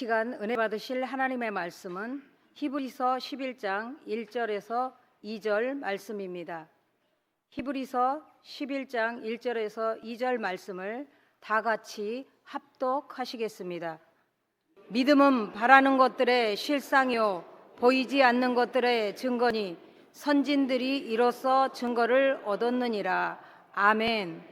시간 은혜 받으실 하나님의 말씀은 히브리서 11장 1절에서 2절 말씀입니다. 히브리서 11장 1절에서 2절 말씀을 다 같이 합독하시겠습니다. 믿음은 바라는 것들의 실상이요 보이지 않는 것들의 증거니 선진들이 이로써 증거를 얻었느니라. 아멘.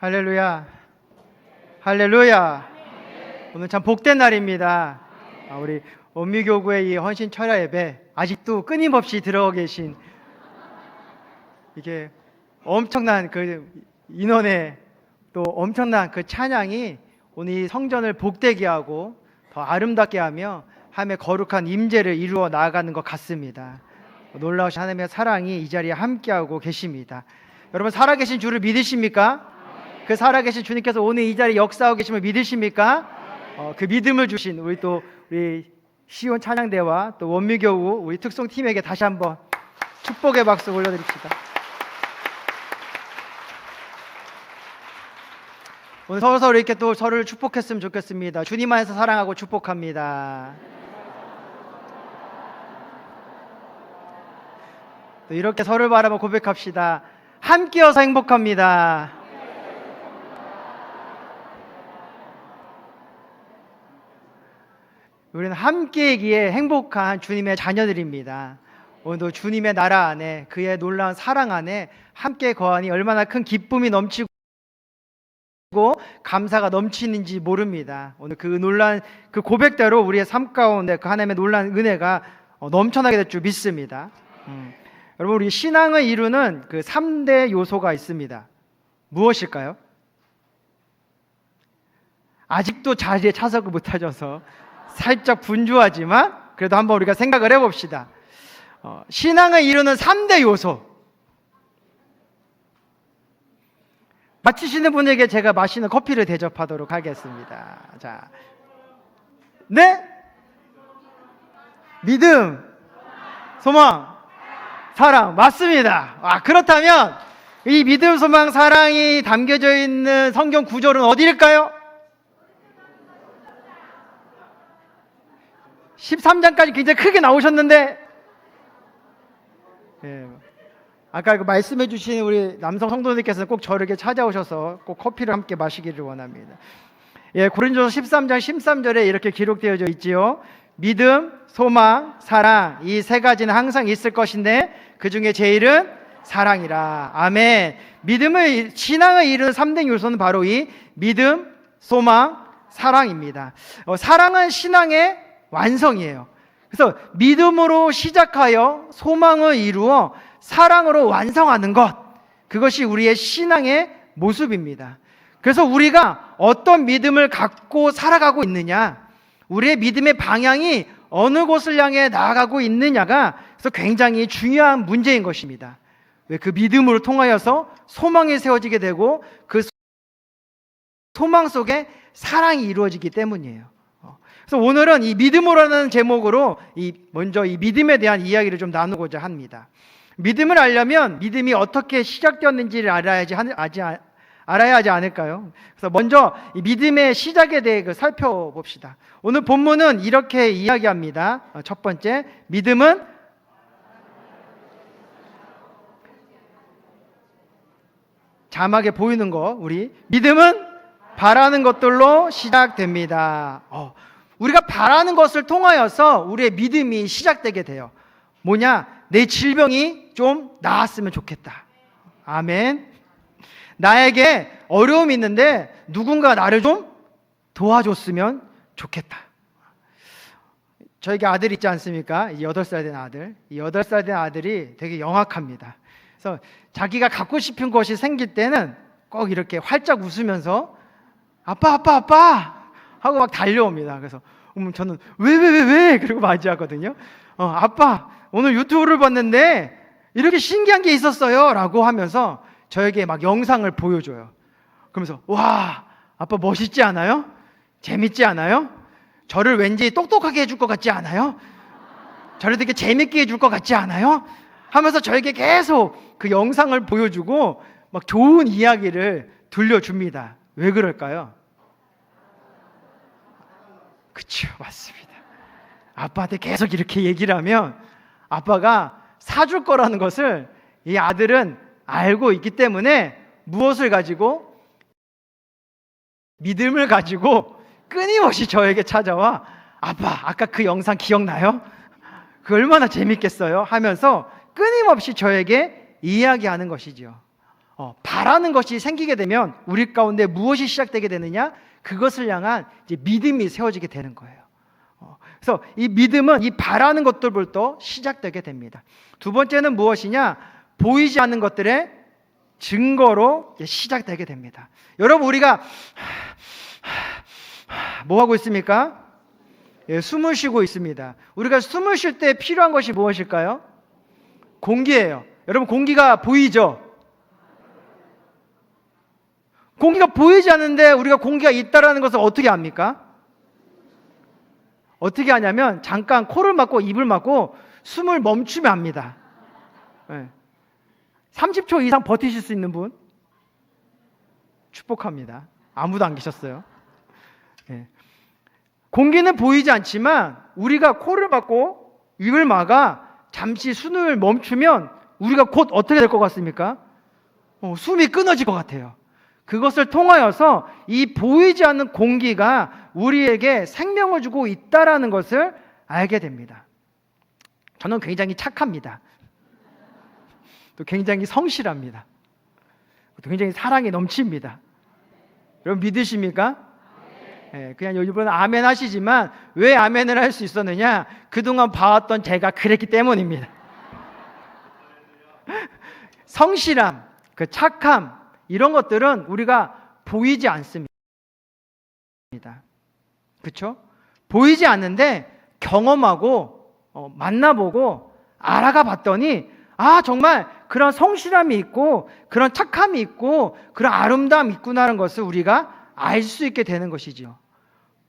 할렐루야. 할렐루야. 오늘 참 복된 날입니다. 우리 원미교구의 이 헌신 철야 예배 아직도 끊임없이 들어오고 계신 이게 엄청난 그 인원의 또 엄청난 그 찬양이 오늘 이 성전을 복되게 하고 더 아름답게 하며 하나님의 거룩한 임재를 이루어 나아가는 것 같습니다. 놀라우신 하나님의 사랑이 이 자리에 함께하고 계십니다. 여러분 살아계신 주를 믿으십니까? 그 살아계신 주님께서 오늘 이 자리에 역사하고 계심을 믿으십니까? 그 믿음을 주신 우리 시온 찬양대와 또 원미교우 우리 특송팀에게 다시 한번 축복의 박수 올려드립시다. 오늘 서로 이렇게 또 서로를 축복했으면 좋겠습니다. 주님 안에서 사랑하고 축복합니다. 또 이렇게 서로를 바라보고 고백합시다. 함께여서 행복합니다. 우리는 함께이기에 행복한 주님의 자녀들입니다. 오늘도 주님의 나라 안에 그의 놀라운 사랑 안에 함께 거하니 얼마나 큰 기쁨이 넘치고 감사가 넘치는지 모릅니다. 오늘 그 놀란 그 고백대로 우리의 삶 가운데 그 하나님의 놀란 은혜가 넘쳐나게 될 줄 믿습니다. 여러분 우리 신앙을 이루는 그 3대 요소가 있습니다. 무엇일까요? 아직도 자리에 차석을 못 하셔서 살짝 분주하지만 그래도 한번 우리가 생각을 해봅시다. 신앙을 이루는 3대 요소. 맞히시는 분에게 제가 마시는 커피를 대접하도록 하겠습니다. 자, 네? 믿음, 소망, 사랑. 맞습니다. 그렇다면 이 믿음, 소망, 사랑이 담겨져 있는 성경 구절은 어디일까요? 13장까지 굉장히 크게 나오셨는데 아까 그 말씀해 주신 우리 남성 성도님께서는 꼭 저를 이렇게 찾아오셔서 꼭 커피를 함께 마시기를 원합니다. 고린도서 13장 13절에 이렇게 기록되어져 있지요. 믿음, 소망, 사랑 이 세 가지는 항상 있을 것인데 그 중에 제일은 사랑이라. 아멘. 신앙을 이루는 3대 요소는 바로 이 믿음, 소망, 사랑입니다. 사랑은 신앙의 완성이에요. 그래서 믿음으로 시작하여 소망을 이루어 사랑으로 완성하는 것, 그것이 우리의 신앙의 모습입니다. 그래서 우리가 어떤 믿음을 갖고 살아가고 있느냐, 우리의 믿음의 방향이 어느 곳을 향해 나아가고 있느냐가 그래서 굉장히 중요한 문제인 것입니다. 왜? 그 믿음으로 통하여서 소망이 세워지게 되고 그 소망 속에 사랑이 이루어지기 때문이에요. 그래서 오늘은 이 믿음으로라는 제목으로 먼저 이 믿음에 대한 이야기를 좀 나누고자 합니다. 믿음을 알려면 믿음이 어떻게 시작되었는지를 알아야 하지 않을까요? 그래서 먼저 이 믿음의 시작에 대해 살펴봅시다. 오늘 본문은 이렇게 이야기합니다. 첫 번째, 믿음은 자막에 보이는 거, 믿음은 바라는 것들로 시작됩니다. 우리가 바라는 것을 통하여서 우리의 믿음이 시작되게 돼요. 뭐냐? 내 질병이 좀 나았으면 좋겠다. 아멘. 나에게 어려움이 있는데 누군가 나를 좀 도와줬으면 좋겠다. 저에게 아들 있지 않습니까? 8살 된 아들. 이 8살 된 아들이 되게 영악합니다. 그래서 자기가 갖고 싶은 것이 생길 때는 꼭 이렇게 활짝 웃으면서 아빠 하고 막 달려옵니다. 그래서 저는 왜 그리고 맞이하거든요. 아빠 오늘 유튜브를 봤는데 이렇게 신기한 게 있었어요 라고 하면서 저에게 막 영상을 보여줘요. 그러면서 와 아빠 멋있지 않아요? 재밌지 않아요? 저를 왠지 똑똑하게 해줄 것 같지 않아요? 저를 되게 재밌게 해줄 것 같지 않아요? 하면서 저에게 계속 그 영상을 보여주고 막 좋은 이야기를 들려줍니다. 왜 그럴까요? 그쵸, 맞습니다. 아빠한테 계속 이렇게 얘기를 하면 아빠가 사줄 거라는 것을 이 아들은 알고 있기 때문에 무엇을 가지고? 믿음을 가지고 끊임없이 저에게 찾아와 아빠 아까 그 영상 기억나요? 그 얼마나 재밌겠어요? 하면서 끊임없이 저에게 이야기하는 것이죠. 바라는 것이 생기게 되면 우리 가운데 무엇이 시작되게 되느냐? 그것을 향한 이제 믿음이 세워지게 되는 거예요. 그래서 이 믿음은 이 바라는 것들부터 시작되게 됩니다. 두 번째는 무엇이냐? 보이지 않는 것들의 증거로 시작되게 됩니다. 여러분, 우리가 뭐 하고 있습니까? 숨을 쉬고 있습니다. 우리가 숨을 쉴 때 필요한 것이 무엇일까요? 공기예요. 여러분, 공기가 보이죠? 공기가 보이지 않는데 우리가 공기가 있다라는 것을 어떻게 압니까? 어떻게 하냐면 잠깐 코를 막고 입을 막고 숨을 멈추면 압니다. 30초 이상 버티실 수 있는 분? 축복합니다. 아무도 안 계셨어요. 공기는 보이지 않지만 우리가 코를 막고 입을 막아 잠시 숨을 멈추면 우리가 곧 어떻게 될 것 같습니까? 숨이 끊어질 것 같아요. 그것을 통하여서 이 보이지 않는 공기가 우리에게 생명을 주고 있다라는 것을 알게 됩니다. 저는 굉장히 착합니다. 또 굉장히 성실합니다. 또 굉장히 사랑이 넘칩니다. 여러분 믿으십니까? 그냥 일부러 아멘 하시지만 왜 아멘을 할 수 있었느냐? 그동안 봐왔던 제가 그랬기 때문입니다. 성실함, 그 착함, 이런 것들은 우리가 보이지 않습니다. 그렇죠? 보이지 않는데 경험하고 만나보고 알아가 봤더니 정말 그런 성실함이 있고 그런 착함이 있고 그런 아름다움이 있구나라는 것을 우리가 알 수 있게 되는 것이죠.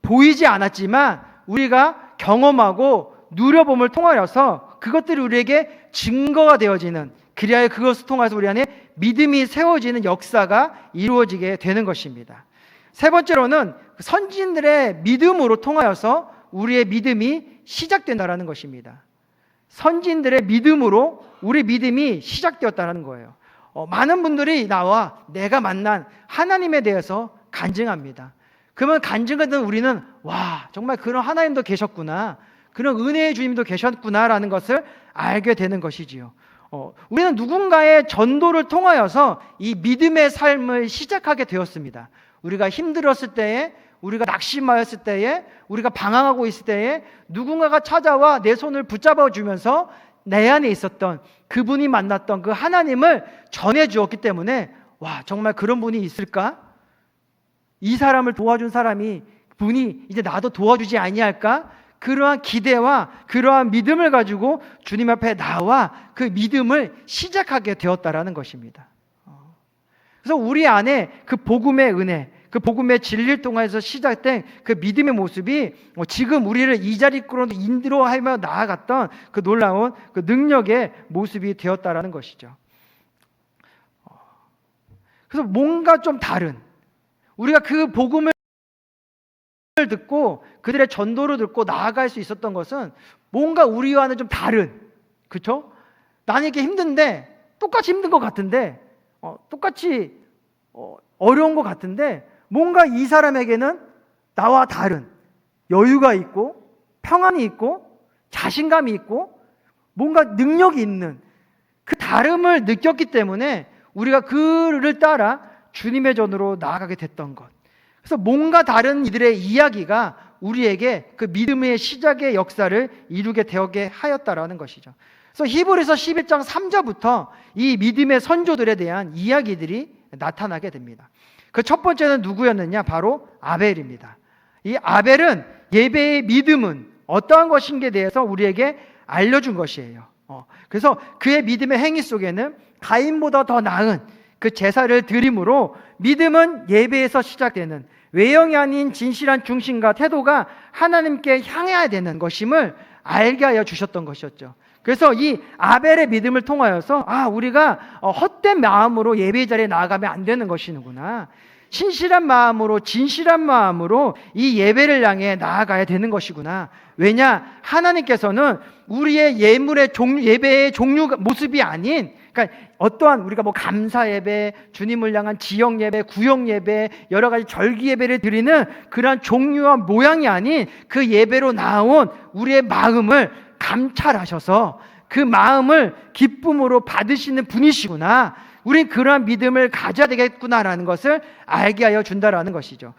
보이지 않았지만 우리가 경험하고 누려봄을 통하여서 그것들이 우리에게 증거가 되어지는, 그리하여 그것을 통해서 우리 안에 믿음이 세워지는 역사가 이루어지게 되는 것입니다. 세 번째로는 선진들의 믿음으로 통하여서 우리의 믿음이 시작된다는 것입니다. 선진들의 믿음으로 우리 믿음이 시작되었다는 거예요. 많은 분들이 나와 내가 만난 하나님에 대해서 간증합니다. 그러면 간증하던 우리는 정말 그런 하나님도 계셨구나, 그런 은혜의 주님도 계셨구나라는 것을 알게 되는 것이지요. 우리는 누군가의 전도를 통하여서 이 믿음의 삶을 시작하게 되었습니다. 우리가 힘들었을 때에, 우리가 낙심하였을 때에, 우리가 방황하고 있을 때에 누군가가 찾아와 내 손을 붙잡아 주면서 내 안에 있었던 그분이 만났던 그 하나님을 전해 주었기 때문에 정말 그런 분이 있을까? 이 사람을 도와준 분이 이제 나도 도와주지 아니할까? 그러한 기대와 그러한 믿음을 가지고 주님 앞에 나와 그 믿음을 시작하게 되었다라는 것입니다. 그래서 우리 안에 그 복음의 은혜, 그 복음의 진리를 통해서 시작된 그 믿음의 모습이 지금 우리를 이 자리로 인도하며 나아갔던 그 놀라운 그 능력의 모습이 되었다라는 것이죠. 그래서 뭔가 좀 다른, 우리가 그 복음을 듣고 그들의 전도를 듣고 나아갈 수 있었던 것은 뭔가 우리와는 좀 다른, 그렇죠? 나는 이렇게 힘든데 똑같이 힘든 것 같은데 똑같이 어려운 것 같은데 뭔가 이 사람에게는 나와 다른 여유가 있고 평안이 있고 자신감이 있고 뭔가 능력이 있는 그 다름을 느꼈기 때문에 우리가 그를 따라 주님의 전으로 나아가게 됐던 것. 그래서 뭔가 다른 이들의 이야기가 우리에게 그 믿음의 시작의 역사를 이루게 되게 하였다라는 것이죠. 그래서 히브리서 11장 3절부터 이 믿음의 선조들에 대한 이야기들이 나타나게 됩니다. 그 첫 번째는 누구였느냐? 바로 아벨입니다. 이 아벨은 예배의 믿음은 어떠한 것인지에 대해서 우리에게 알려준 것이에요. 그래서 그의 믿음의 행위 속에는 가인보다 더 나은 그 제사를 드림으로 믿음은 예배에서 시작되는 외형이 아닌 진실한 중심과 태도가 하나님께 향해야 되는 것임을 알게 하여 주셨던 것이었죠. 그래서 이 아벨의 믿음을 통하여서 우리가 헛된 마음으로 예배 자리에 나아가면 안 되는 것이구나, 신실한 마음으로 진실한 마음으로 이 예배를 향해 나아가야 되는 것이구나. 왜냐? 하나님께서는 우리의 예배의 종류 모습이 아닌, 그러니까 어떠한 우리가 감사 예배, 주님을 향한 지역 예배, 구역 예배, 여러 가지 절기 예배를 드리는 그러한 종류와 모양이 아닌 그 예배로 나온 우리의 마음을 감찰하셔서 그 마음을 기쁨으로 받으시는 분이시구나. 우린 그러한 믿음을 가져야 되겠구나라는 것을 알게 하여 준다라는 것이죠.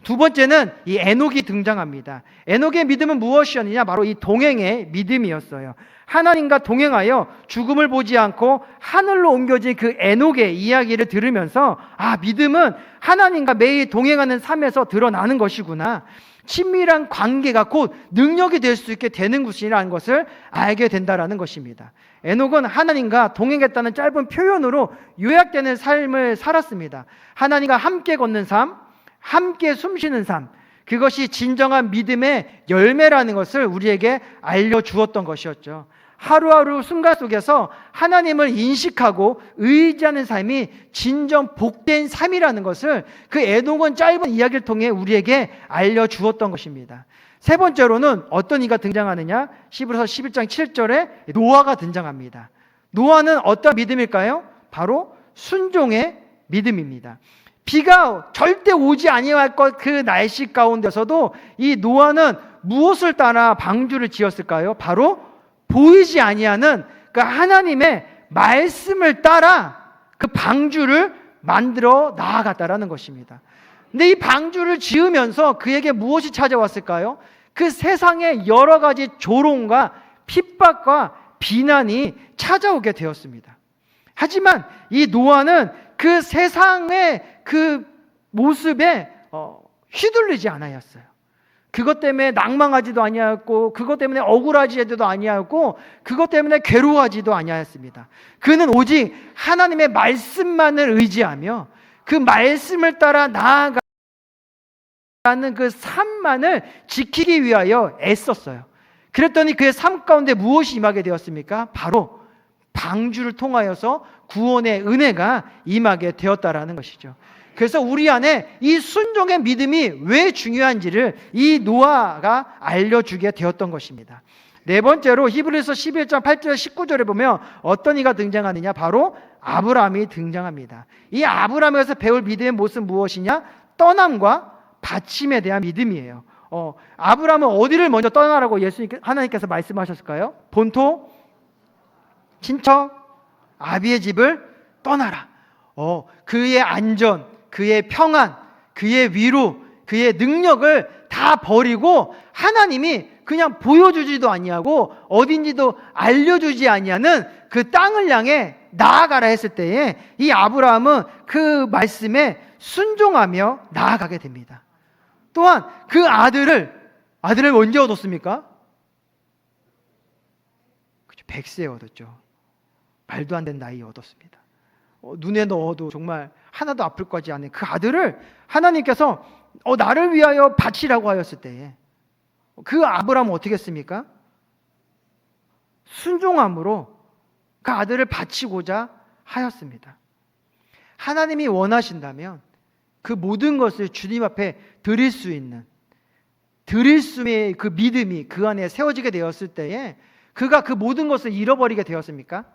두 번째는 이 에녹이 등장합니다. 에녹의 믿음은 무엇이었느냐? 바로 이 동행의 믿음이었어요. 하나님과 동행하여 죽음을 보지 않고 하늘로 옮겨진 그 에녹의 이야기를 들으면서 믿음은 하나님과 매일 동행하는 삶에서 드러나는 것이구나. 친밀한 관계가 곧 능력이 될 수 있게 되는 것이라는 것을 알게 된다라는 것입니다. 에녹은 하나님과 동행했다는 짧은 표현으로 요약되는 삶을 살았습니다. 하나님과 함께 걷는 삶, 함께 숨쉬는 삶, 그것이 진정한 믿음의 열매라는 것을 우리에게 알려주었던 것이었죠. 하루하루 순간 속에서 하나님을 인식하고 의지하는 삶이 진정 복된 삶이라는 것을 그 에녹은 짧은 이야기를 통해 우리에게 알려주었던 것입니다. 세 번째로는 어떤 이가 등장하느냐? 히브리서 11장 7절에 노아가 등장합니다. 노아는 어떤 믿음일까요? 바로 순종의 믿음입니다. 비가 절대 오지 아니할 것 그 날씨 가운데서도 이 노아는 무엇을 따라 방주를 지었을까요? 바로 보이지 아니하는 그 하나님의 말씀을 따라 그 방주를 만들어 나아갔다라는 것입니다. 근데 이 방주를 지으면서 그에게 무엇이 찾아왔을까요? 그 세상의 여러 가지 조롱과 핍박과 비난이 찾아오게 되었습니다. 하지만 이 노아는 그 세상의 그 모습에 휘둘리지 않았어요. 그것 때문에 낭망하지도 아니하였고, 그것 때문에 억울하지도 아니하였고, 그것 때문에 괴로워하지도 아니하였습니다. 그는 오직 하나님의 말씀만을 의지하며 그 말씀을 따라 나아가는 그 삶만을 지키기 위하여 애썼어요. 그랬더니 그의 삶 가운데 무엇이 임하게 되었습니까? 바로 방주를 통하여서 구원의 은혜가 임하게 되었다라는 것이죠. 그래서 우리 안에 이 순종의 믿음이 왜 중요한지를 이 노아가 알려주게 되었던 것입니다. 네 번째로 히브리서 11장 8절 19절에 보면 어떤 이가 등장하느냐? 바로 아브라함이 등장합니다. 이 아브라함에서 배울 믿음의 모습은 무엇이냐? 떠남과 받침에 대한 믿음이에요. 아브라함은 어디를 먼저 떠나라고 하나님께서 말씀하셨을까요? 본토, 친척, 아비의 집을 떠나라. 그의 안전, 그의 평안, 그의 위로, 그의 능력을 다 버리고 하나님이 그냥 보여주지도 아니하고 어딘지도 알려주지 아니하는 그 땅을 향해 나아가라 했을 때에 이 아브라함은 그 말씀에 순종하며 나아가게 됩니다. 또한 그 아들을 언제 얻었습니까? 100세에 얻었죠. 말도 안 되는 나이에 얻었습니다. 눈에 넣어도 정말 하나도 아플 거지 않은 그 아들을 하나님께서 나를 위하여 바치라고 하였을 때에 그 아브라함은 어떻게 했습니까? 순종함으로 그 아들을 바치고자 하였습니다. 하나님이 원하신다면 그 모든 것을 주님 앞에 드릴 수 있는 드릴 수의 그 믿음이 그 안에 세워지게 되었을 때에 그가 그 모든 것을 잃어버리게 되었습니까?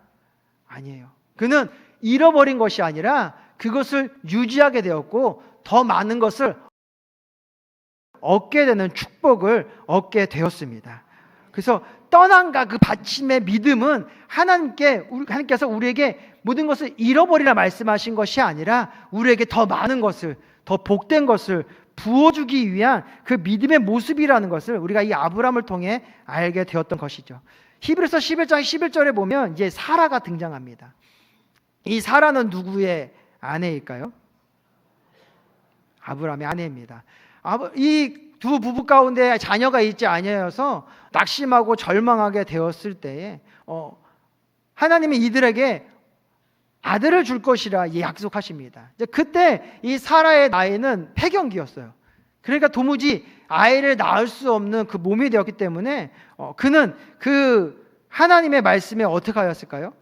아니에요. 그는 잃어버린 것이 아니라 그것을 유지하게 되었고 더 많은 것을 얻게 되는 축복을 얻게 되었습니다. 그래서 떠남과 그 받침의 믿음은 하나님께서 우리에게 모든 것을 잃어버리라 말씀하신 것이 아니라 우리에게 더 많은 것을, 더 복된 것을 부어주기 위한 그 믿음의 모습이라는 것을 우리가 이 아브라함을 통해 알게 되었던 것이죠. 히브리서 11장 11절에 보면 이제 사라가 등장합니다. 이 사라는 누구의 아내일까요? 아브라함의 아내입니다. 이 두 부부 가운데 자녀가 있지 아니하여서 낙심하고 절망하게 되었을 때에 하나님이 이들에게 아들을 줄 것이라 약속하십니다. 그때 이 사라의 나이는 폐경기였어요. 그러니까 도무지 아이를 낳을 수 없는 그 몸이 되었기 때문에 그는 그 하나님의 말씀에 어떻게 하였을까요?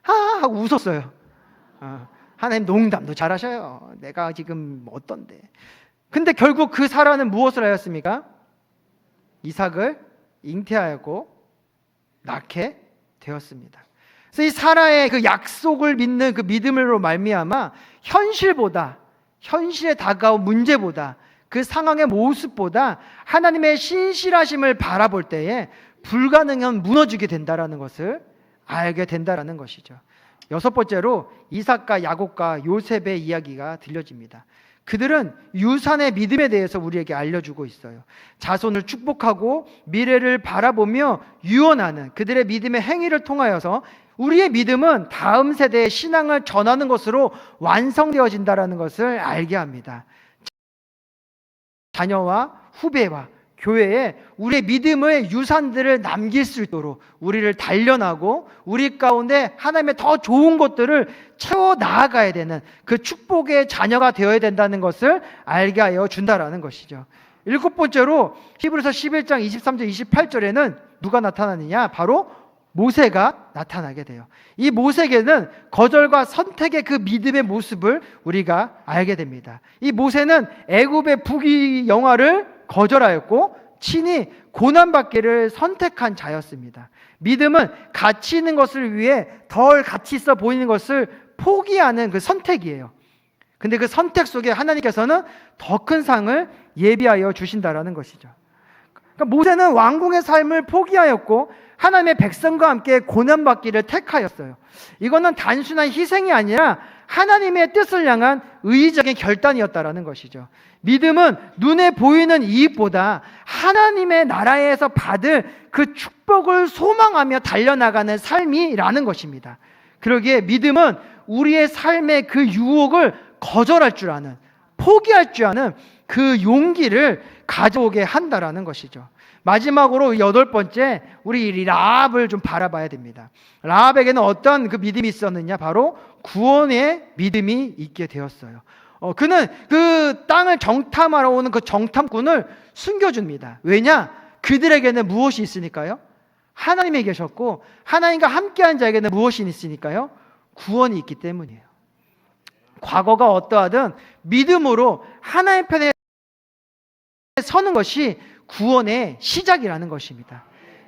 하고 웃었어요. 하나님 농담도 잘하셔요. 내가 지금 어떤데. 근데 결국 그 사라는 무엇을 하였습니까? 이삭을 잉태하였고 낳게 되었습니다. 그래서 이 사라의 그 약속을 믿는 그 믿음으로 말미암아 현실에 다가온 문제보다 그 상황의 모습보다 하나님의 신실하심을 바라볼 때에 불가능한 무너지게 된다라는 것을 알게 된다라는 것이죠. 여섯 번째로 이삭과 야곱과 요셉의 이야기가 들려집니다. 그들은 유산의 믿음에 대해서 우리에게 알려주고 있어요. 자손을 축복하고 미래를 바라보며 유언하는 그들의 믿음의 행위를 통하여서 우리의 믿음은 다음 세대의 신앙을 전하는 것으로 완성되어진다는 것을 알게 합니다. 자녀와 후배와 교회에 우리의 믿음의 유산들을 남길 수 있도록 우리를 단련하고 우리 가운데 하나님의 더 좋은 것들을 채워 나아가야 되는 그 축복의 자녀가 되어야 된다는 것을 알게 하여 준다라는 것이죠. 일곱 번째로 히브리서 11장 23절 28절에는 누가 나타나느냐? 바로 모세가 나타나게 돼요. 이 모세에게는 거절과 선택의 그 믿음의 모습을 우리가 알게 됩니다. 이 모세는 애굽의 부귀영화를 거절하였고 친히 고난받기를 선택한 자였습니다. 믿음은 가치 있는 것을 위해 덜 가치 있어 보이는 것을 포기하는 그 선택이에요. 근데 그 선택 속에 하나님께서는 더 큰 상을 예비하여 주신다라는 것이죠. 그러니까 모세는 왕궁의 삶을 포기하였고 하나님의 백성과 함께 고난받기를 택하였어요. 이거는 단순한 희생이 아니라 하나님의 뜻을 향한 의의적인 결단이었다라는 것이죠. 믿음은 눈에 보이는 이익보다 하나님의 나라에서 받을 그 축복을 소망하며 달려나가는 삶이라는 것입니다. 그러기에 믿음은 우리의 삶의 그 유혹을 거절할 줄 아는, 포기할 줄 아는 그 용기를 가져오게 한다라는 것이죠. 마지막으로 여덟 번째, 우리 라합을 좀 바라봐야 됩니다. 라합에게는 어떤 그 믿음이 있었느냐? 바로 구원의 믿음이 있게 되었어요. 그는 그 땅을 정탐하러 오는 그 정탐꾼을 숨겨줍니다. 왜냐? 그들에게는 무엇이 있으니까요? 하나님이 계셨고 하나님과 함께한 자에게는 무엇이 있으니까요? 구원이 있기 때문이에요. 과거가 어떠하든 믿음으로 하나님 편에 서는 것이 구원의 시작이라는 것입니다.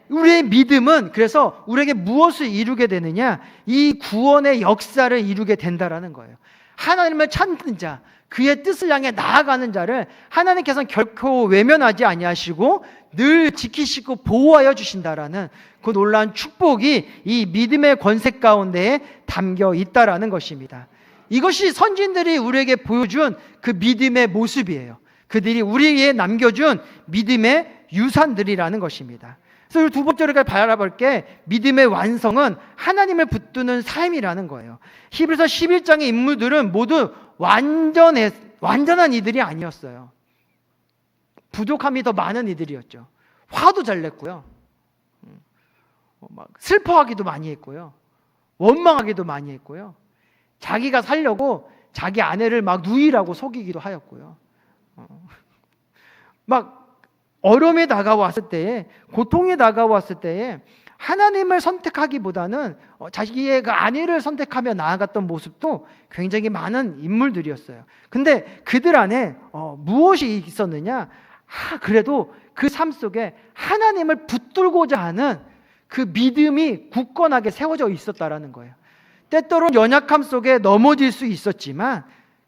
우리의 믿음은 그래서 우리에게 무엇을 이루게 되느냐? 이 구원의 역사를 이루게 된다라는 거예요. 하나님을 찾는 자, 그의 뜻을 향해 나아가는 자를 하나님께서는 결코 외면하지 아니하시고 늘 지키시고 보호하여 주신다라는 그 놀라운 축복이 이 믿음의 권세 가운데에 담겨 있다라는 것입니다. 이것이 선진들이 우리에게 보여준 그 믿음의 모습이에요. 그들이 우리에게 남겨준 믿음의 유산들이라는 것입니다. 그래서 두 번째로 바라볼 게 믿음의 완성은 하나님을 붙드는 삶이라는 거예요. 히브리서 11장의 인물들은 모두 완전한 이들이 아니었어요. 부족함이 더 많은 이들이었죠. 화도 잘 냈고요. 슬퍼하기도 많이 했고요. 원망하기도 많이 했고요. 자기가 살려고 자기 아내를 막 누이라고 속이기도 하였고요. 막 어려움이 다가왔을 때에, 고통이 다가왔을 때에 하나님을 선택하기보다는 자기의 그 아내를 선택하며 나아갔던 모습도 굉장히 많은 인물들이었어요. 근데 그들 안에 무엇이 있었느냐? 그래도 그 삶 속에 하나님을 붙들고자 하는 그 믿음이 굳건하게 세워져 있었다라는 거예요. 때때로는 연약함 속에 넘어질 수 있었지만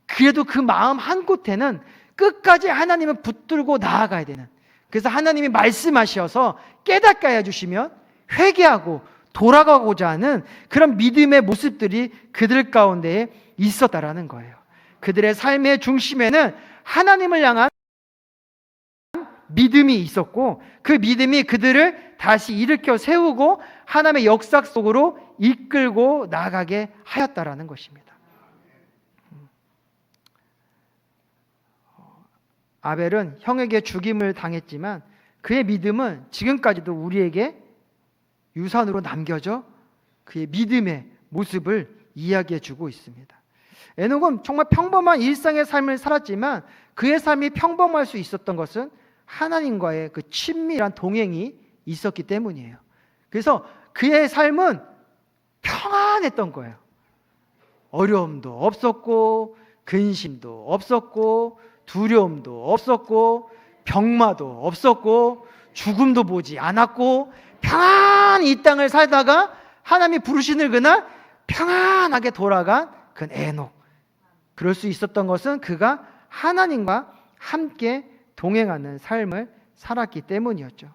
그래도 그 마음 한곳에는 끝까지 하나님을 붙들고 나아가야 되는, 그래서 하나님이 말씀하셔서 깨닫게 해주시면 회개하고 돌아가고자 하는 그런 믿음의 모습들이 그들 가운데 있었다라는 거예요. 그들의 삶의 중심에는 하나님을 향한 믿음이 있었고 그 믿음이 그들을 다시 일으켜 세우고 하나님의 역사 속으로 이끌고 나가게 하였다라는 것입니다. 아벨은 형에게 죽임을 당했지만 그의 믿음은 지금까지도 우리에게 유산으로 남겨져 그의 믿음의 모습을 이야기해 주고 있습니다. 에녹은 정말 평범한 일상의 삶을 살았지만 그의 삶이 평범할 수 있었던 것은 하나님과의 그 친밀한 동행이 있었기 때문이에요. 그래서 그의 삶은 평안했던 거예요. 어려움도 없었고 근심도 없었고 두려움도 없었고 병마도 없었고 죽음도 보지 않았고 평안히 이 땅을 살다가 하나님이 부르시는 그날 평안하게 돌아간 그 에녹. 그럴 수 있었던 것은 그가 하나님과 함께 동행하는 삶을 살았기 때문이었죠.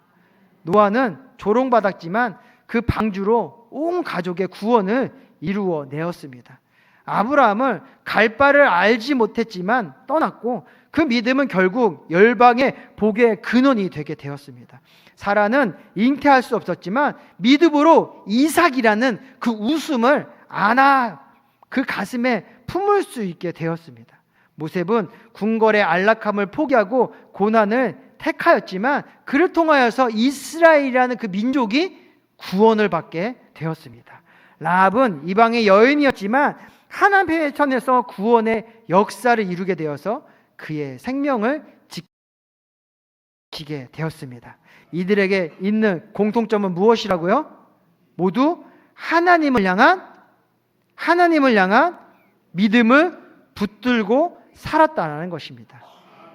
노아는 조롱받았지만 그 방주로 온 가족의 구원을 이루어 내었습니다. 아브라함은 갈 바를 알지 못했지만 떠났고 그 믿음은 결국 열방의 복의 근원이 되게 되었습니다. 사라는 잉태할 수 없었지만 믿음으로 이삭이라는 그 웃음을 안아 그 가슴에 품을 수 있게 되었습니다. 모셉은 궁궐의 안락함을 포기하고 고난을 택하였지만 그를 통하여서 이스라엘이라는 그 민족이 구원을 받게 되었습니다. 라합은 이방의 여인이었지만 하나님의 편에서 구원의 역사를 이루게 되어서 그의 생명을 지키게 되었습니다. 이들에게 있는 공통점은 무엇이라고요? 모두 하나님을 향한 믿음을 붙들고 살았다는 것입니다.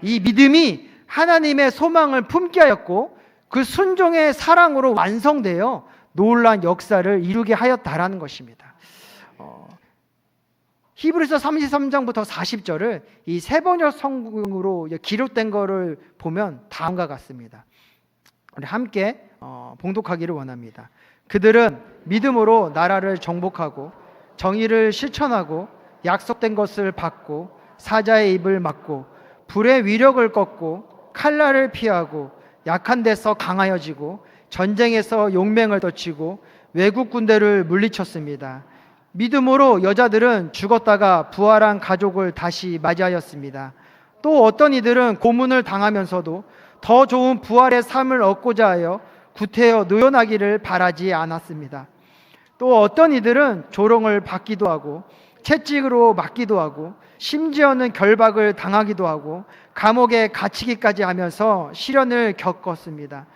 이 믿음이 하나님의 소망을 품게 하였고 그 순종의 사랑으로 완성되어 놀라운 역사를 이루게 하였다라는 것입니다. 히브리서 33장부터 40절을 이 세번역 성경으로 기록된 것을 보면 다음과 같습니다. 우리 함께 봉독하기를 원합니다. 그들은 믿음으로 나라를 정복하고 정의를 실천하고 약속된 것을 받고 사자의 입을 막고 불의 위력을 꺾고 칼날을 피하고 약한 데서 강하여지고 전쟁에서 용맹을 떨치고 외국 군대를 물리쳤습니다. 믿음으로 여자들은 죽었다가 부활한 가족을 다시 맞이하였습니다. 또 어떤 이들은 고문을 당하면서도 더 좋은 부활의 삶을 얻고자 하여 구태여 노연하기를 바라지 않았습니다. 또 어떤 이들은 조롱을 받기도 하고 채찍으로 맞기도 하고 심지어는 결박을 당하기도 하고 감옥에 갇히기까지 하면서 시련을 겪었습니다.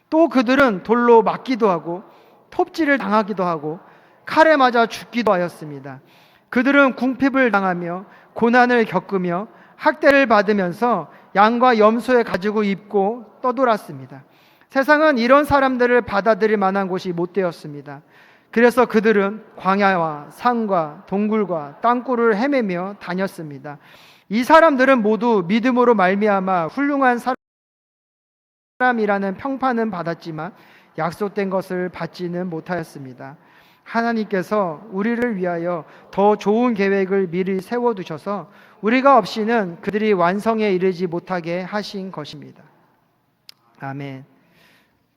또 그들은 돌로 맞기도 하고 톱질을 당하기도 하고 칼에 맞아 죽기도 하였습니다. 그들은 궁핍을 당하며 고난을 겪으며 학대를 받으면서 양과 염소의 가죽을 입고 떠돌았습니다. 세상은 이런 사람들을 받아들일 만한 곳이 못 되었습니다. 그래서 그들은 광야와 산과 동굴과 땅굴을 헤매며 다녔습니다. 이 사람들은 모두 믿음으로 말미암아 훌륭한 사람이라는 평판은 받았지만 약속된 것을 받지는 못하였습니다. 하나님께서 우리를 위하여 더 좋은 계획을 미리 세워두셔서 우리가 없이는 그들이 완성에 이르지 못하게 하신 것입니다. 아멘.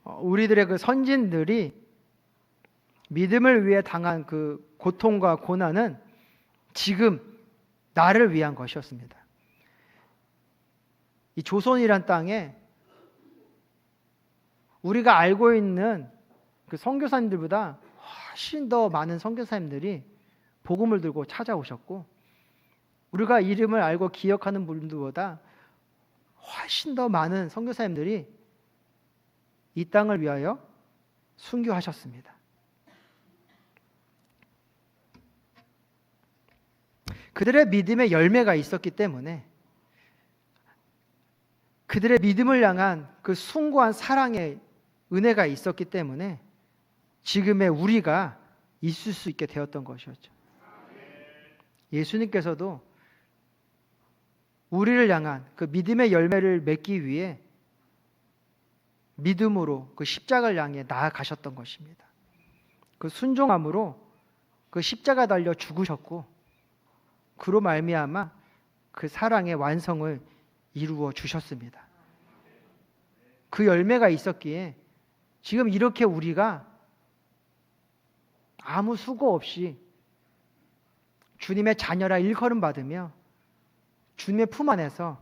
우리들의 그 선진들이 믿음을 위해 당한 그 고통과 고난은 지금 나를 위한 것이었습니다. 이 조선이란 땅에 우리가 알고 있는 그 선교사님들보다 훨씬 더 많은 선교사님들이 복음을 들고 찾아오셨고 우리가 이름을 알고 기억하는 분들보다 훨씬 더 많은 선교사님들이 이 땅을 위하여 순교하셨습니다. 그들의 믿음의 열매가 있었기 때문에 그들의 믿음을 향한 그 숭고한 사랑의 은혜가 있었기 때문에 지금의 우리가 있을 수 있게 되었던 것이었죠. 예수님께서도 우리를 향한 그 믿음의 열매를 맺기 위해 믿음으로 그 십자가를 향해 나아가셨던 것입니다. 그 순종함으로 그 십자가 달려 죽으셨고 그로 말미암아 그 사랑의 완성을 이루어 주셨습니다. 그 열매가 있었기에 지금 이렇게 우리가 아무 수고 없이 주님의 자녀라 일컬음 받으며 주님의 품 안에서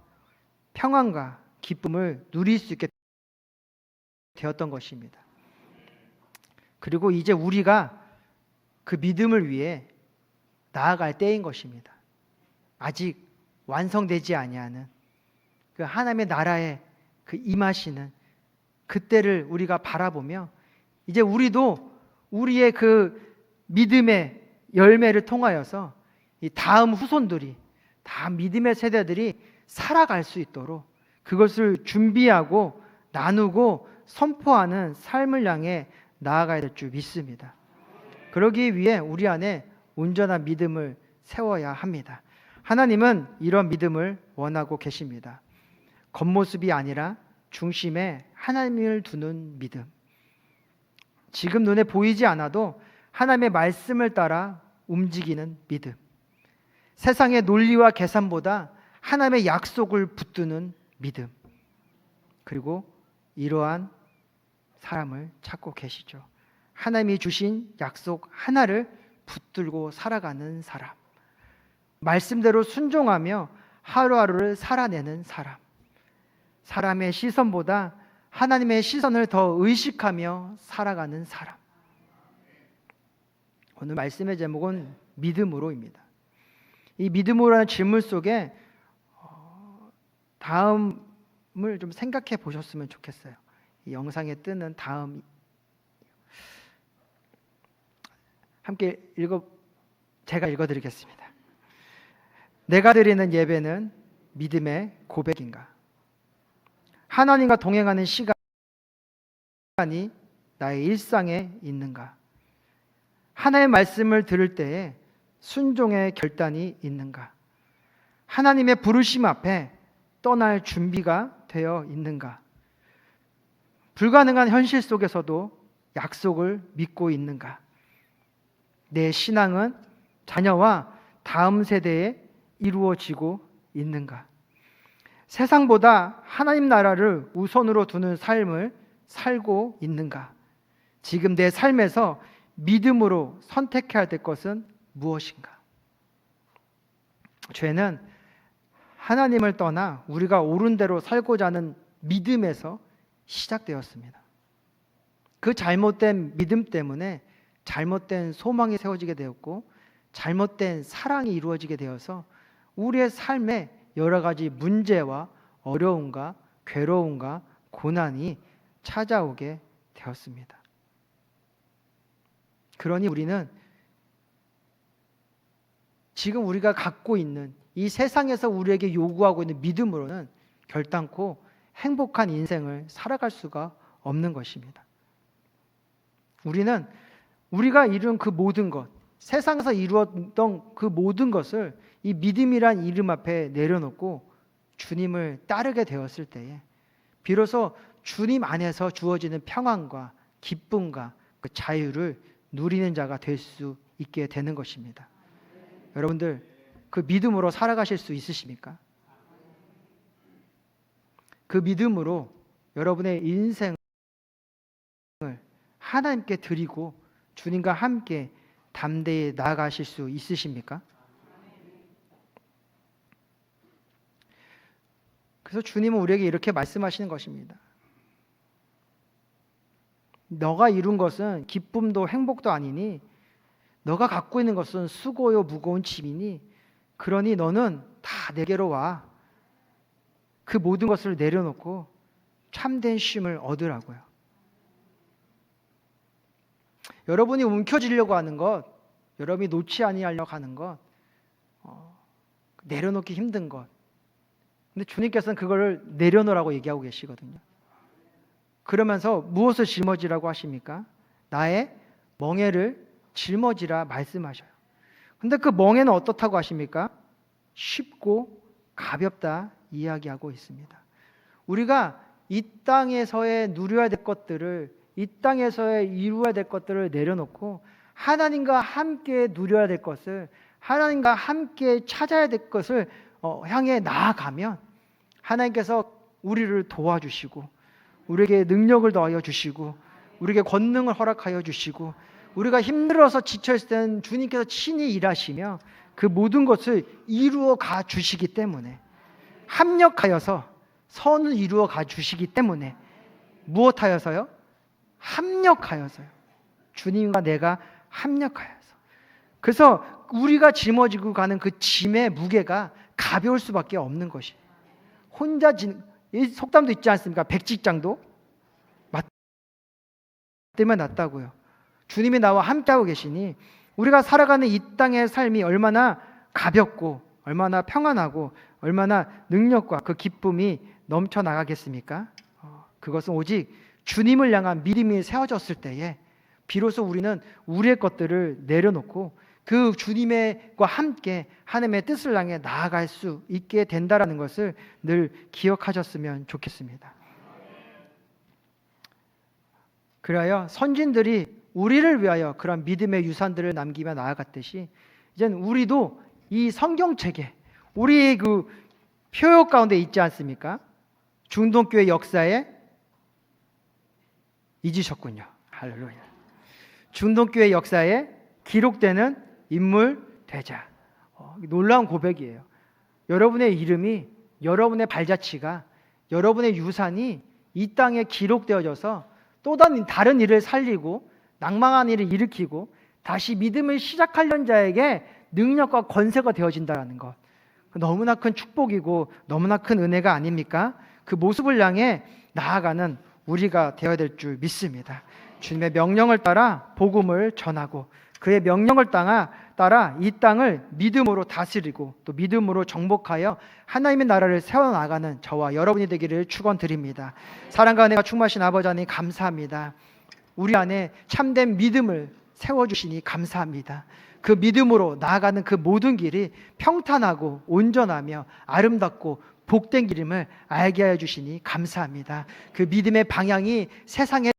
평안과 기쁨을 누릴 수 있게 되었던 것입니다. 그리고 이제 우리가 그 믿음을 위해 나아갈 때인 것입니다. 아직 완성되지 아니하는 그 하나님의 나라에 그 임하시는 그때를 우리가 바라보며 이제 우리도 우리의 그 믿음의 열매를 통하여서 이 다음 후손들이 다음 믿음의 세대들이 살아갈 수 있도록 그것을 준비하고 나누고 선포하는 삶을 향해 나아가야 될 줄 믿습니다. 그러기 위해 우리 안에 온전한 믿음을 세워야 합니다. 하나님은 이런 믿음을 원하고 계십니다. 겉모습이 아니라 중심에 하나님을 두는 믿음. 지금 눈에 보이지 않아도 하나님의 말씀을 따라 움직이는 믿음. 세상의 논리와 계산보다 하나님의 약속을 붙드는 믿음. 그리고 이러한 사람을 찾고 계시죠. 하나님이 주신 약속 하나를 붙들고 살아가는 사람. 말씀대로 순종하며 하루하루를 살아내는 사람. 사람의 시선보다 하나님의 시선을 더 의식하며 살아가는 사람. 오늘 말씀의 제목은 믿음으로입니다. 이 믿음으로라는 질문 속에 다음을 좀 생각해 보셨으면 좋겠어요. 이 영상에 뜨는 다음 함께 제가 읽어드리겠습니다. 내가 드리는 예배는 믿음의 고백인가? 하나님과 동행하는 시간이 나의 일상에 있는가? 하나님의 말씀을 들을 때에 순종의 결단이 있는가? 하나님의 부르심 앞에 떠날 준비가 되어 있는가? 불가능한 현실 속에서도 약속을 믿고 있는가? 내 신앙은 자녀와 다음 세대에 이루어지고 있는가? 세상보다 하나님 나라를 우선으로 두는 삶을 살고 있는가? 지금 내 삶에서 믿음으로 선택해야 될 것은 무엇인가? 죄는 하나님을 떠나 우리가 옳은 대로 살고자 하는 믿음에서 시작되었습니다. 그 잘못된 믿음 때문에 잘못된 소망이 세워지게 되었고 잘못된 사랑이 이루어지게 되어서 우리의 삶에 여러 가지 문제와 어려움과 괴로움과 고난이 찾아오게 되었습니다. 그러니 우리는 지금 우리가 갖고 있는 이 세상에서 우리에게 요구하고 있는 믿음으로는 결단코 행복한 인생을 살아갈 수가 없는 것입니다. 우리는 우리가 이룬 그 모든 것, 세상에서 이루었던 그 모든 것을 이 믿음이란 이름 앞에 내려놓고 주님을 따르게 되었을 때에 비로소 주님 안에서 주어지는 평안과 기쁨과 그 자유를 누리는 자가 될 수 있게 되는 것입니다. 여러분들 그 믿음으로 살아가실 수 있으십니까? 그 믿음으로 여러분의 인생을 하나님께 드리고 주님과 함께 담대히 나아가실 수 있으십니까? 그래서 주님은 우리에게 이렇게 말씀하시는 것입니다. 너가 이룬 것은 기쁨도 행복도 아니니 너가 갖고 있는 것은 수고요 무거운 짐이니 그러니 너는 다 내게로 와. 그 모든 것을 내려놓고 참된 쉼을 얻으라고요. 여러분이 움켜쥐려고 하는 것, 여러분이 놓지 아니하려고 하는 것, 내려놓기 힘든 것. 근데 주님께서는 그걸 내려놓으라고 얘기하고 계시거든요. 그러면서 무엇을 짊어지라고 하십니까? 나의 멍에를 짊어지라 말씀하셔요. 근데 그 멍에는 어떻다고 하십니까? 쉽고 가볍다 이야기하고 있습니다. 우리가 이 땅에서의 누려야 될 것들을, 이 땅에서의 이루어야 될 것들을 내려놓고 하나님과 함께 누려야 될 것을, 하나님과 함께 찾아야 될 것을 향해 나아가면 하나님께서 우리를 도와주시고 우리에게 능력을 더하여 주시고 우리에게 권능을 허락하여 주시고 우리가 힘들어서 지쳐있을 때는 주님께서 친히 일하시며 그 모든 것을 이루어 가 주시기 때문에, 합력하여서 선을 이루어 가 주시기 때문에, 무엇하여서요? 합력하여서요. 주님과 내가 합력하여서. 그래서 우리가 짊어지고 가는 그 짐의 무게가 가벼울 수밖에 없는 것이. 혼자 이 속담도 있지 않습니까? 백직장도 맞대면 낫다고요. 주님이 나와 함께하고 계시니 우리가 살아가는 이 땅의 삶이 얼마나 가볍고 얼마나 평안하고 얼마나 능력과 그 기쁨이 넘쳐나가겠습니까? 그것은 오직 주님을 향한 믿음이 세워졌을 때에 비로소 우리는 우리의 것들을 내려놓고 그 주님과 함께 하나님의 뜻을 향해 나아갈 수 있게 된다라는 것을 늘 기억하셨으면 좋겠습니다. 그래야 선진들이 우리를 위하여 그런 믿음의 유산들을 남기며 나아갔듯이 이제는 우리도 이 성경책에 우리의 그 표요 가운데 있지 않습니까? 중동교회 역사에 잊으셨군요. 할렐루야. 중동교회 역사에 기록되는 인물 되자. 놀라운 고백이에요. 여러분의 이름이, 여러분의 발자취가, 여러분의 유산이 이 땅에 기록되어져서 또 다른 일을 살리고 낭망한 일을 일으키고 다시 믿음을 시작하려는 자에게 능력과 권세가 되어진다는 것, 너무나 큰 축복이고 너무나 큰 은혜가 아닙니까? 그 모습을 향해 나아가는 우리가 되어야 될 줄 믿습니다. 주님의 명령을 따라 복음을 전하고 그의 명령을 따라 이 땅을 믿음으로 다스리고 또 믿음으로 정복하여 하나님의 나라를 세워나가는 저와 여러분이 되기를 축원드립니다. 사랑과 은혜가 충만하신 아버지 하나님 감사합니다. 우리 안에 참된 믿음을 세워주시니 감사합니다. 그 믿음으로 나아가는 그 모든 길이 평탄하고 온전하며 아름답고 복된 길임을 알게 하여 주시니 감사합니다. 그 믿음의 방향이 세상에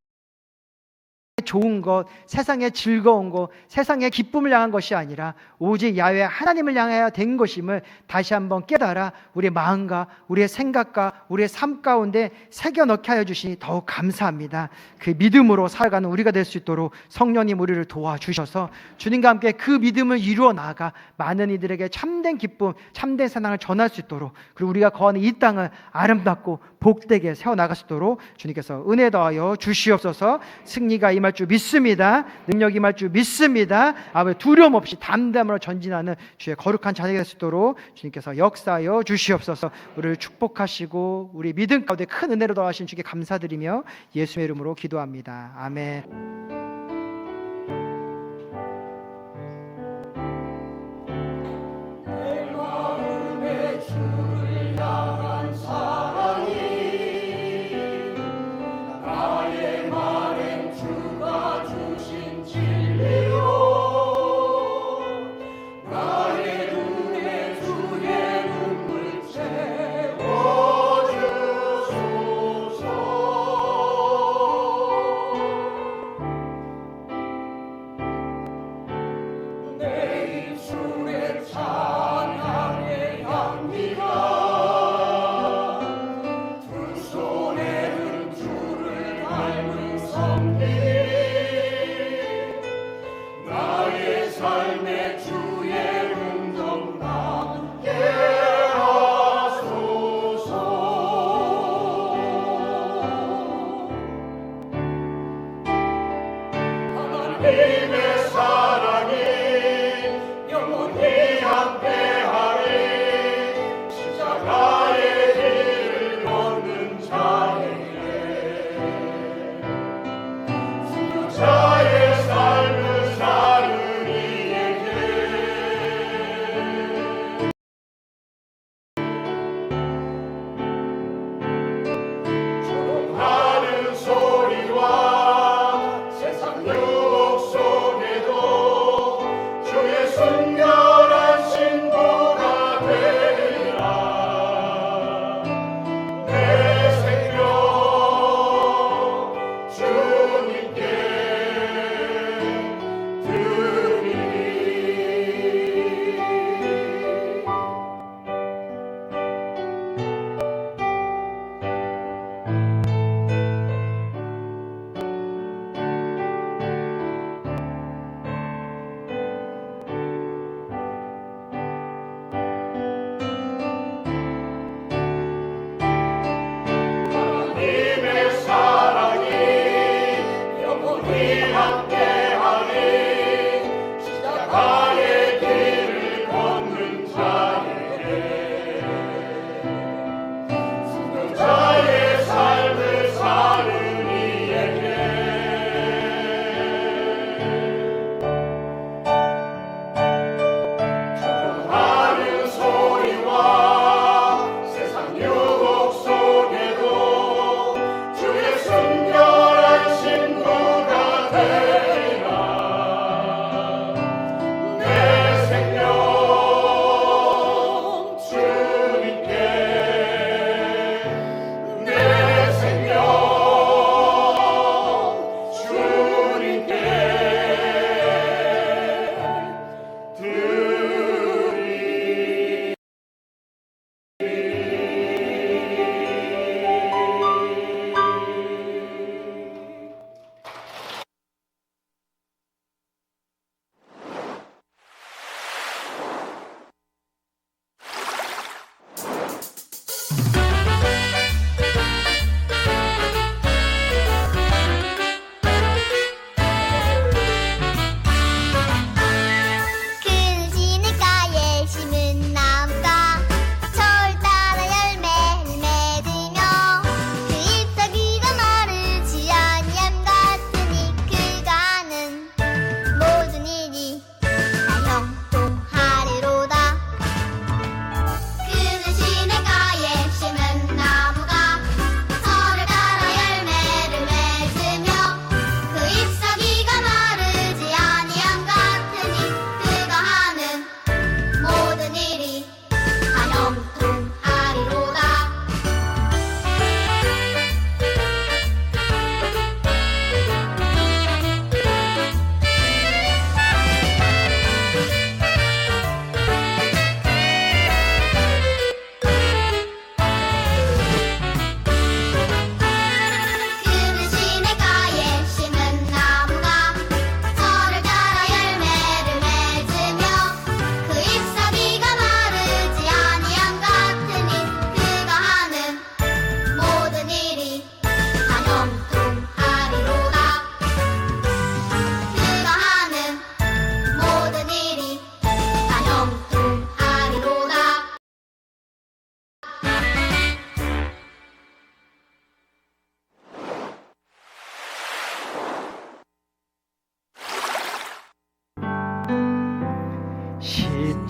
좋은 것, 세상의 즐거운 것, 세상의 기쁨을 향한 것이 아니라 오직 야훼 하나님을 향하여 된 것임을 다시 한번 깨달아 우리의 마음과 우리의 생각과 우리의 삶 가운데 새겨 넣게 하여 주시니 더욱 감사합니다. 그 믿음으로 살아가는 우리가 될 수 있도록 성령님 우리를 도와주셔서 주님과 함께 그 믿음을 이루어 나아가 많은 이들에게 참된 기쁨, 참된 사랑을 전할 수 있도록, 그리고 우리가 거하는 이 땅을 아름답고 복되게 세워나갈 수 있도록 주님께서 은혜 더하여 주시옵소서. 승리가 임할 줄 믿습니다. 능력이 임할 줄 믿습니다. 아버지 두려움 없이 담대함으로 전진하는 주의 거룩한 자녀가 될 수 있도록 주님께서 역사하여 주시옵소서. 우리를 축복하시고 우리 믿음 가운데 큰 은혜로 더하신 주께 감사드리며 예수의 이름으로 기도합니다. 아멘.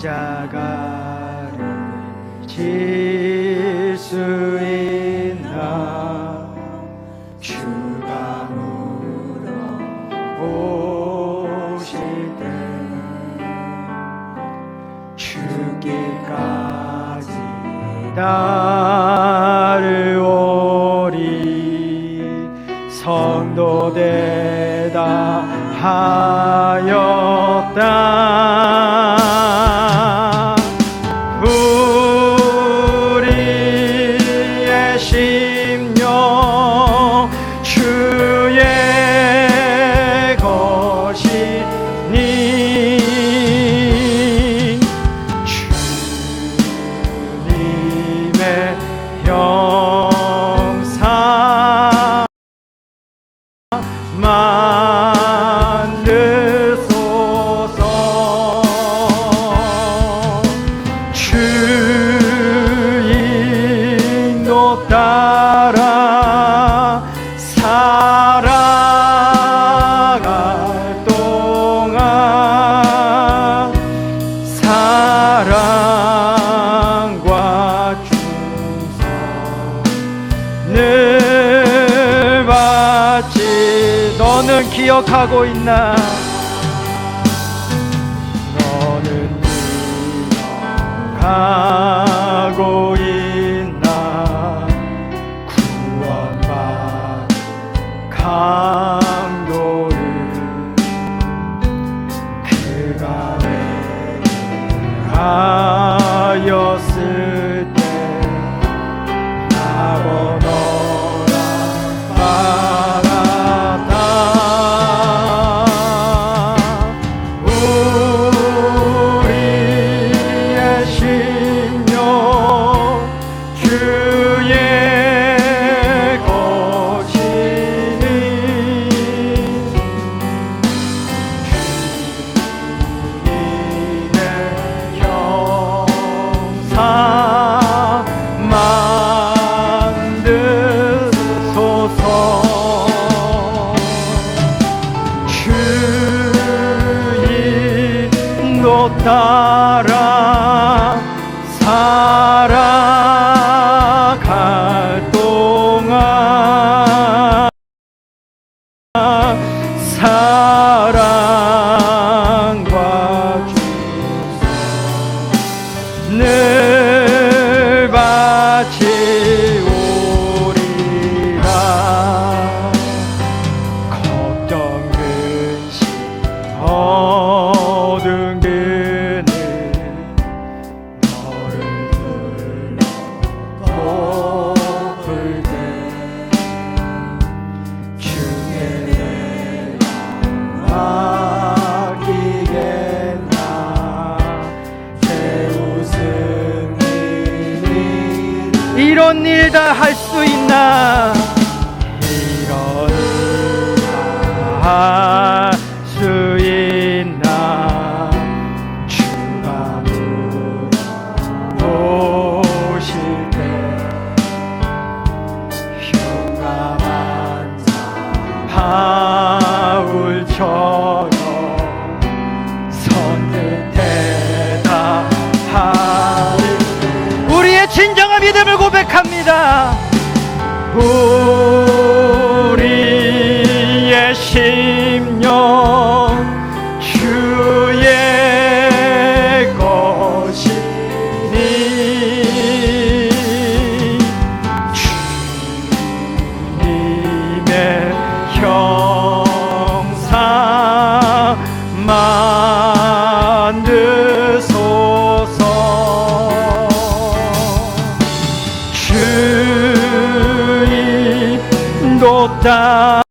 십자가를 질 수 있나 주가 물어보실 때 죽기까지 따르오리 성도 대답하였다 우리의 심령 주의 것이니 주님의 형상 만드소서 주 인도 따라 살아갈 동안 사랑과 충성 늘 받지 너는 기억하고 있나 너는 기억하고 있나 구원받은 강도를 그가 내게 하였을 때 나보너라 받았다 우리의 심령 주의 것이니 주님의 형상 만드소서 주 인도 따라 살아갈 동안 사랑과 충성 늘 받지 오리라 걱정 근심 어두운 그늘 너를 불러 높을 때 주께 내가 맡기겠나 배우승 이런 일 다 할 수 있나 이런 일 다 할 수 있나 주가 물어보실 때 용감한 자 바울처럼 선뜻 대답하리 우리의 진정한 믿음을 고백합니다 우리의 심령 주의 것이니 주님의 형상 만드소서 주 인도 따라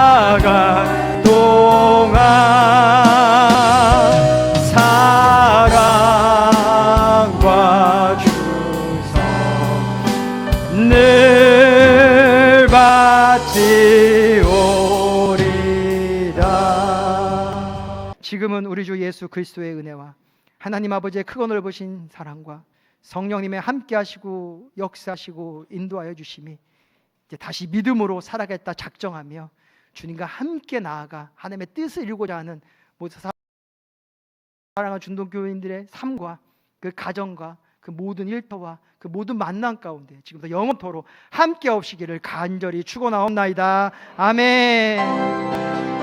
살아갈 동안 사랑과 충성 늘 받지 오리라 지금은 우리 주 예수 그리스도의 은혜와 하나님 아버지의 크고 넓으신 사랑과 성령님의 함께하시고 역사하시고 인도하여 주심이 이제 다시 믿음으로 살아가겠다 작정하며 주님과 함께 나아가 하나님의 뜻을 이루고자 하는 모든 사랑하는 중동교인들의 삶과 그 가정과 그 모든 일터와 그 모든 만남 가운데 지금부터 영원토록 함께 없시기를 간절히 축원하옵나이다. 아멘.